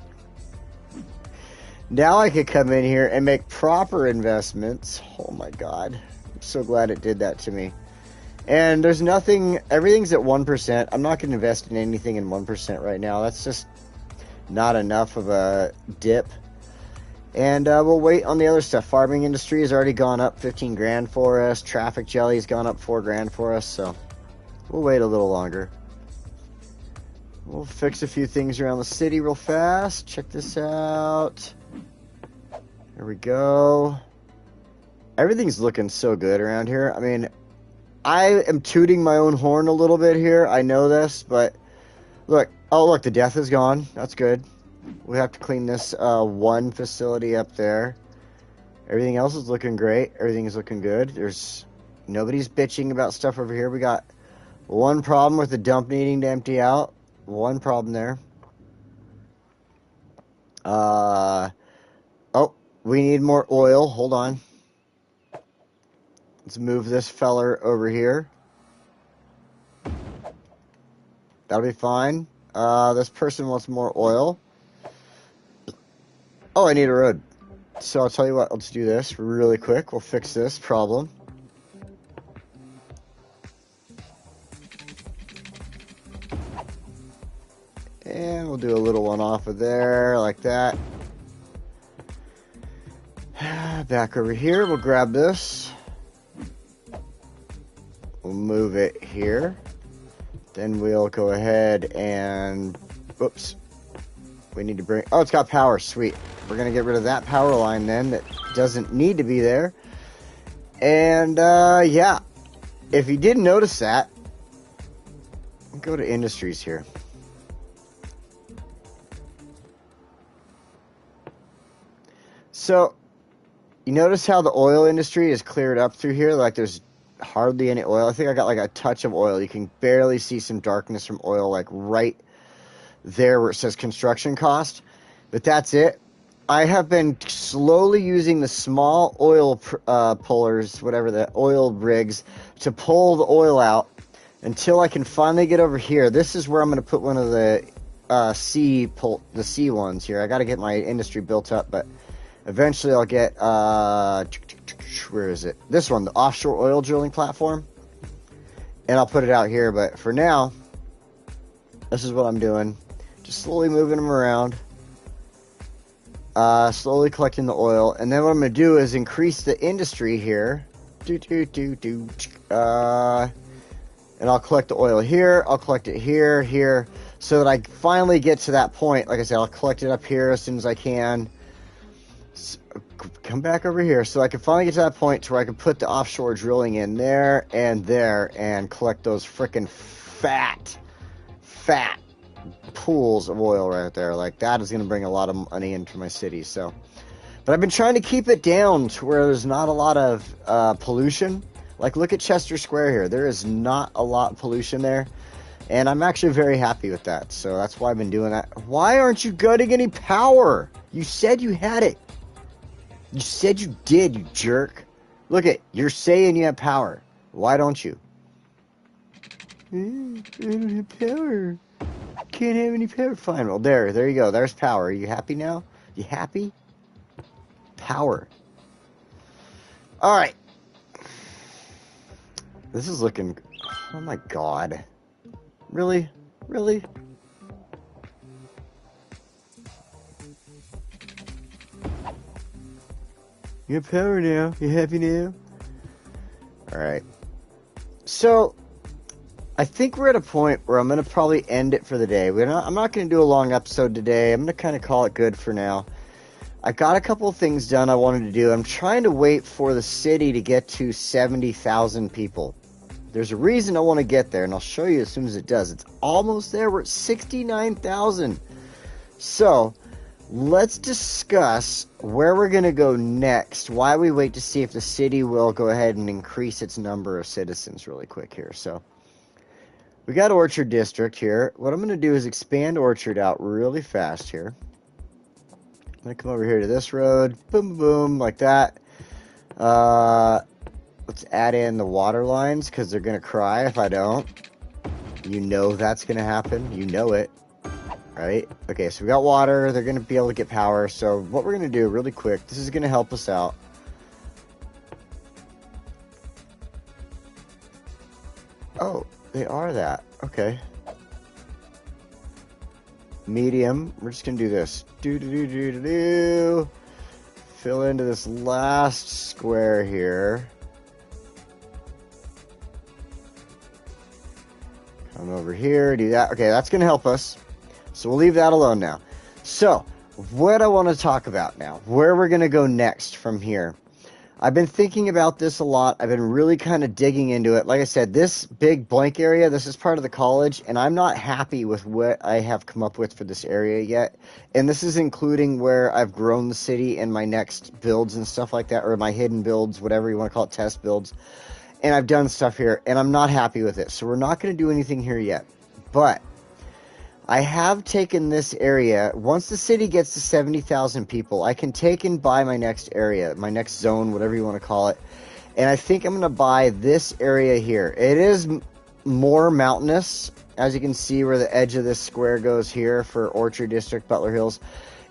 Now I could come in here and make proper investments. Oh my god. I'm so glad it did that to me. And there's nothing, everything's at 1%. I'm not going to invest in anything in 1% right now. That's just not enough of a dip. And we'll wait on the other stuff. Farming industry has already gone up 15 grand for us. Traffic jelly's gone up 4 grand for us. So we'll wait a little longer. We'll fix a few things around the city real fast. Check this out. There we go. Everything's looking so good around here. I mean, I am tooting my own horn a little bit here. I know this, but look. Oh, look, the death is gone. That's good. We have to clean this one facility up there. Everything else is looking great. Everything is looking good. Nobody's bitching about stuff over here. We got one problem with the dump needing to empty out. One problem there. Oh, we need more oil. Hold on. Let's move this feller over here. That'll be fine. This person wants more oil. Oh, I need a road. So I'll tell you what, let's do this really quick. We'll fix this problem. And we'll do a little one off of there, like that. Back over here, we'll grab this. We'll move it here. Then we'll go ahead and... Oops. We need to bring... Oh, it's got power. Sweet. We're going to get rid of that power line then that doesn't need to be there. And, yeah. If you didn't notice that, go to industries here. So, you notice how the oil industry is cleared up through here? Like, there's hardly any oil. I think I got like a touch of oil. You can barely see some darkness from oil, like right there where it says construction cost. But that's it. I have been slowly using the small oil pullers, whatever, the oil rigs, to pull the oil out until I can finally get over here. This is where I'm going to put one of the C ones here. I got to get my industry built up, but eventually I'll get, where is it? This one, the offshore oil drilling platform. And I'll put it out here, but for now, this is what I'm doing. Just slowly moving them around. Slowly collecting the oil. And then what I'm going to do is increase the industry here. And I'll collect the oil here. I'll collect it here, here. So that I finally get to that point. Like I said, I'll collect it up here as soon as I can. Come back over here so I can finally get to that point to where I can put the offshore drilling in there and collect those freaking fat pools of oil right there. Like, that is going to bring a lot of money into my city. So, but I've been trying to keep it down to where there's not a lot of pollution. Like, look at Chester Square here. There is not a lot of pollution there. And I'm actually very happy with that. So that's why I've been doing that. Why aren't you getting any power? You said you had it. You said you did, you jerk. Look it, you're saying you have power. Why don't you? I don't have power. Can't have any power. Fine, well, there you go. There's power. Are you happy now? You happy? Power. Alright. This is looking... Oh my god. Really? Really? You have power now. You happy now? Alright. So, I think we're at a point where I'm going to probably end it for the day. I'm not going to do a long episode today. I'm going to kind of call it good for now. I got a couple of things done I wanted to do. I'm trying to wait for the city to get to 70,000 people. There's a reason I want to get there, and I'll show you as soon as it does. It's almost there. We're at 69,000. So, let's discuss where we're going to go next. Why we wait to see if the city will go ahead and increase its number of citizens really quick here. So, we got Orchard District here. What I'm going to do is expand Orchard out really fast here. I'm going to come over here to this road. Boom, boom, like that. Let's add in the water lines because they're going to cry if I don't. You know that's going to happen. You know it. Right? Okay, so we got water. They're going to be able to get power. So what we're going to do really quick, this is going to help us out. Oh, they are that. Okay. Medium. We're just going to do this. Fill into this last square here. Come over here. Do that. Okay, that's going to help us. So we'll leave that alone now. So, what I want to talk about now. Where we're going to go next from here. I've been thinking about this a lot. I've been really kind of digging into it. Like I said, this big blank area, this is part of the college, and I'm not happy with what I have come up with for this area yet. And this is including where I've grown the city and my next builds and stuff like that, or my hidden builds, whatever you want to call it, test builds. And I've done stuff here, and I'm not happy with it. So we're not going to do anything here yet. But I have taken this area. Once the city gets to 70,000 people, I can take and buy my next area, my next zone, whatever you want to call it. And I think I'm going to buy this area here. It is more mountainous, as you can see where the edge of this square goes here for Orchard District, Butler Hills.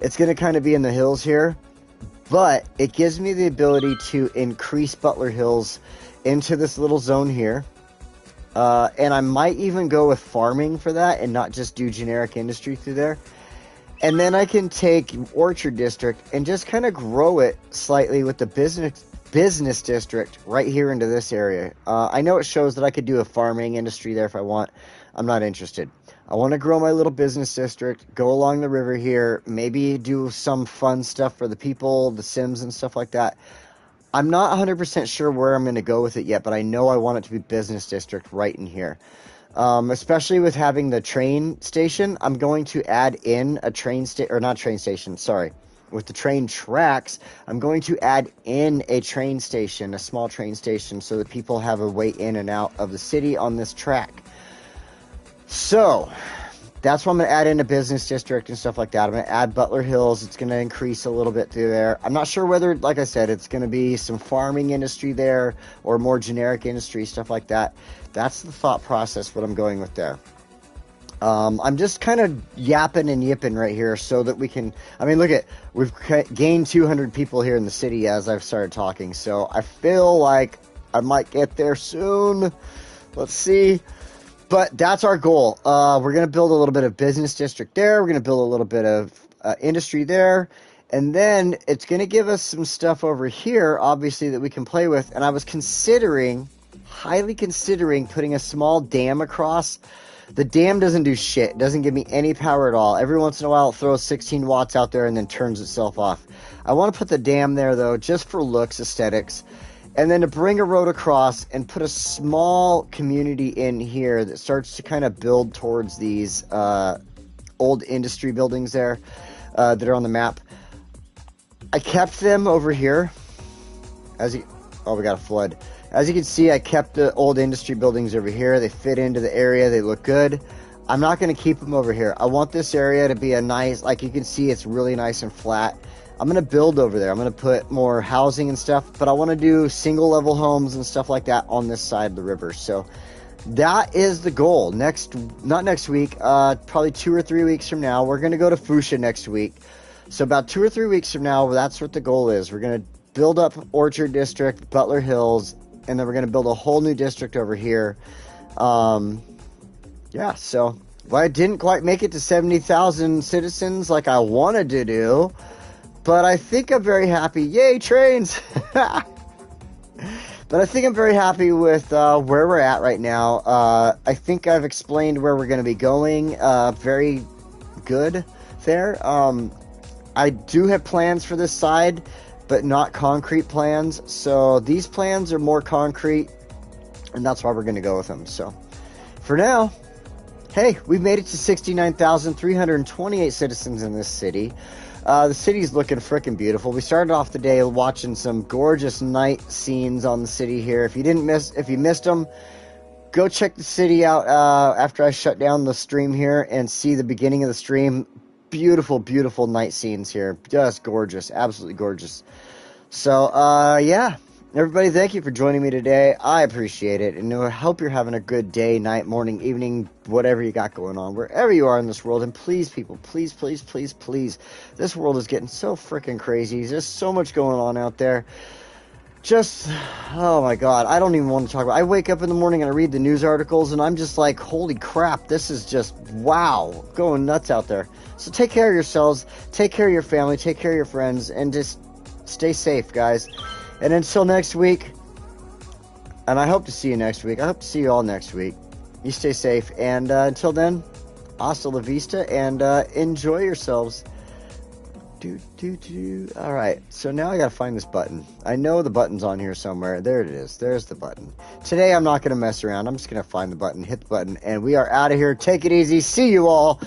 It's going to kind of be in the hills here, but it gives me the ability to increase Butler Hills into this little zone here. And I might even go with farming for that and not just do generic industry through there. And then I can take Orchard District and just kind of grow it slightly with the business district right here into this area. I know it shows that I could do a farming industry there if I want. I'm not interested. I want to grow my little business district, go along the river here, maybe do some fun stuff for the people, the Sims and stuff like that. I'm not 100% sure where I'm going to go with it yet, but I know I want it to be business district right in here. Especially with having the train station, I'm going to add in a train station, or not train station, sorry. With the train tracks, I'm going to add in a train station, a small train station, so that people have a way in and out of the city on this track. So, that's why I'm going to add in a business district and stuff like that. I'm going to add Butler Hills. It's going to increase a little bit through there. I'm not sure whether, like I said, it's going to be some farming industry there or more generic industry, stuff like that. That's the thought process, what I'm going with there. I'm just kind of yapping and yipping right here so that we can, I mean, look at, we've gained 200 people here in the city as I've started talking. So I feel like I might get there soon. Let's see. But that's our goal. We're going to build a little bit of business district there. We're going to build a little bit of industry there. And then it's going to give us some stuff over here, obviously, that we can play with. And I was highly considering putting a small dam across. The dam doesn't do shit. It doesn't give me any power at all. Every once in a while, it throws 16 watts out there and then turns itself off. I want to put the dam there, though, just for looks, aesthetics. And then to bring a road across and put a small community in here that starts to kind of build towards these old industry buildings there that are on the map. I kept them over here. Oh, we got a flood. As you can see, I kept the old industry buildings over here. They fit into the area. They look good. I'm not going to keep them over here. I want this area to be a nice, like you can see, it's really nice and flat. I'm going to build over there. I'm going to put more housing and stuff, but I want to do single level homes and stuff like that on this side of the river. So that is the goal. Not next week, probably 2 or 3 weeks from now. We're going to go to Fuchsia next week. So about 2 or 3 weeks from now, that's what the goal is. We're going to build up Orchard District, Butler Hills, and then we're going to build a whole new district over here. yeah, so well, I didn't quite make it to 70,000 citizens like I wanted to do, but I think I'm very happy. Yay, trains! But I think I'm very happy with where we're at right now. I think I've explained where we're going to be going. Very good there. I do have plans for this side, but not concrete plans. So these plans are more concrete, and that's why we're going to go with them. So for now, hey, we've made it to 69,328 citizens in this city. The city's looking freaking beautiful. We started off the day watching some gorgeous night scenes on the city here. If you missed them, go check the city out after I shut down the stream here and see the beginning of the stream. Beautiful, beautiful night scenes here. Just gorgeous, absolutely gorgeous. So, yeah. Everybody, thank you for joining me today. I appreciate it, and I hope you're having a good day, night, morning, evening, whatever you got going on, wherever you are in this world. And please, people, please, please, please, please, this world is getting so freaking crazy. There's so much going on out there. Just, oh my God, I don't even want to talk about it. I wake up in the morning and I read the news articles, and I'm just like, holy crap, this is just, wow, going nuts out there. So take care of yourselves, take care of your family, take care of your friends, and just stay safe, guys. And until next week, and I hope to see you next week. I hope to see you all next week. You stay safe. And until then, hasta la vista, and enjoy yourselves. All right, so now I got to find this button. I know the button's on here somewhere. There it is. There's the button. Today, I'm not going to mess around. I'm just going to find the button, hit the button, and we are out of here. Take it easy. See you all.